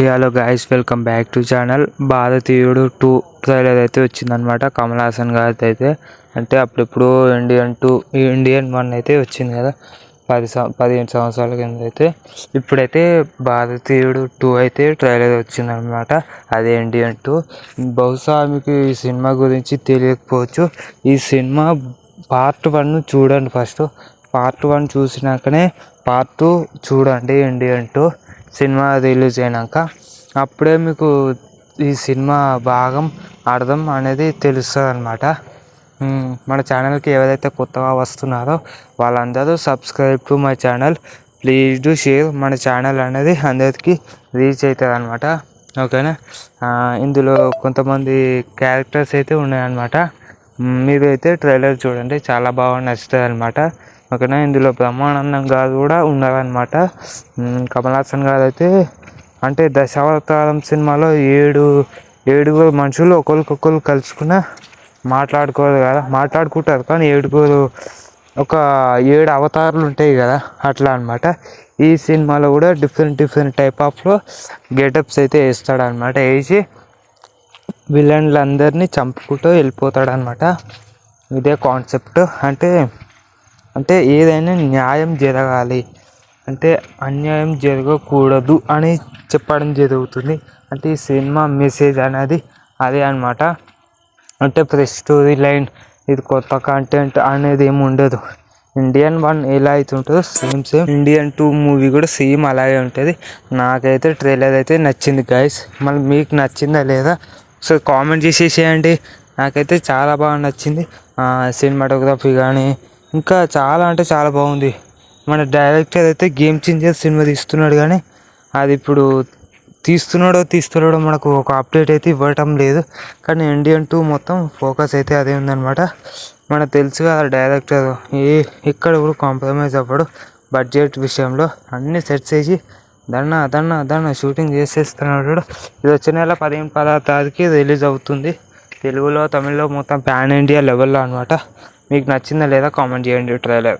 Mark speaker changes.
Speaker 1: Hello guys, welcome back to channel. భారతీయుడు 2 trailer అయితే వచ్చిందనమాట. కమల్ హాసన్ గారిది అయితే. అంటే అప్పుడెప్పుడు ఇండియన్ 1 అయితే వచ్చింది కదా, 15 సంవత్సరాల కింద అయితే. ఇప్పుడైతే భారతీయుడు 2 అయితే ట్రైలర్ వచ్చిందనమాట. అదే ఇండియన్ 2. బహుశా మీకు ఈ సినిమా గురించి తెలియకపోవచ్చు. ఈ సినిమా పార్ట్ 1 చూడండి. ఫస్ట్ పార్ట్ 1 చూసినాకనే పార్ట్ 2 చూడండి. ఇండియన్ 2 సినిమా రిలీజ్ అయినాక అప్పుడే మీకు ఈ సినిమా భాగం అర్థం అనేది తెలుస్తుంది అనమాట. మన ఛానల్కి ఎవరైతే కొత్తగా వస్తున్నారో వాళ్ళందరూ subscribe to my channel. Please do share. మన ఛానల్ అనేది అందరికీ రీచ్ అవుతుంది అనమాట. ఓకేనా. ఇందులో కొంతమంది క్యారెక్టర్స్ అయితే ఉన్నాయన్నమాట. మీరు అయితే ట్రైలర్ చూడండి, చాలా బాగా నచ్చుతుంది అనమాట. ఓకేనా. ఇందులో బ్రహ్మానందం గారు కూడా ఉన్నారనమాట. కమల్ హాసన్ గారు అయితే అంటే దశావతారం సినిమాలో ఏడుగురు మనుషులు ఒకరికొకరు కలుసుకున్న మాట్లాడుకోరు కదా, మాట్లాడుకుంటారు కానీ ఒక 7 అవతారాలు ఉంటాయి కదా, అట్లా అనమాట. ఈ సినిమాలో కూడా డిఫరెంట్ టైప్ ఆఫ్లో గెటప్స్ అయితే వేస్తాడనమాట. వేసి విలన్లందరినీ చంపుకుంటూ వెళ్ళిపోతాడనమాట. ఇదే కాన్సెప్ట్. అంటే ఏదైనా న్యాయం జరగాలి, అంటే అన్యాయం జరగకూడదు అని చెప్పడం జరుగుతుంది. అంటే ఈ సినిమా మెసేజ్ అనేది అదే అనమాట. అంటే ఫ్రెష్ స్టోరీ లైన్, ఇది కొత్త కంటెంట్ అనేది ఏమి ఉండదు. ఇండియన్ 1 ఎలా అయితే ఉంటుందో సేమ్ ఇండియన్ 2 మూవీ కూడా సేమ్ అలాగే ఉంటుంది. నాకైతే ట్రైలర్ అయితే నచ్చింది గైస్. మళ్ళీ మీకు నచ్చిందా లేదా సో కామెంట్ చేసేసేయండి. నాకైతే చాలా బాగా నచ్చింది. సినిమాటోగ్రఫీ కానీ ఇంకా చాలా అంటే చాలా బాగుంది. మన డైరెక్టర్ అయితే గేమ్ చేంజర్ సినిమా తీస్తున్నాడు, కానీ అది ఇప్పుడు తీస్తున్నాడో మనకు ఒక అప్డేట్ అయితే ఇవ్వటం లేదు. కానీ ఇండియన్ 2 మొత్తం ఫోకస్ అయితే అదే ఉందన్నమాట. మనకు తెలుసు కదా, డైరెక్టర్ ఎక్కడ కూడా కాంప్రమైజ్ అవ్వడు. బడ్జెట్ విషయంలో అన్నీ సెట్ చేసి దన్న షూటింగ్ చేసేస్తున్నాడు. ఇది వచ్చే నెల 15-16 తారీఖుకి రిలీజ్ అవుతుంది. తెలుగులో, తమిళ్లో మొత్తం పాన్ ఇండియా లెవెల్లో అనమాట. మీకు నచ్చిందా లేదా కామెంట్ చేయండి ట్రైలర్.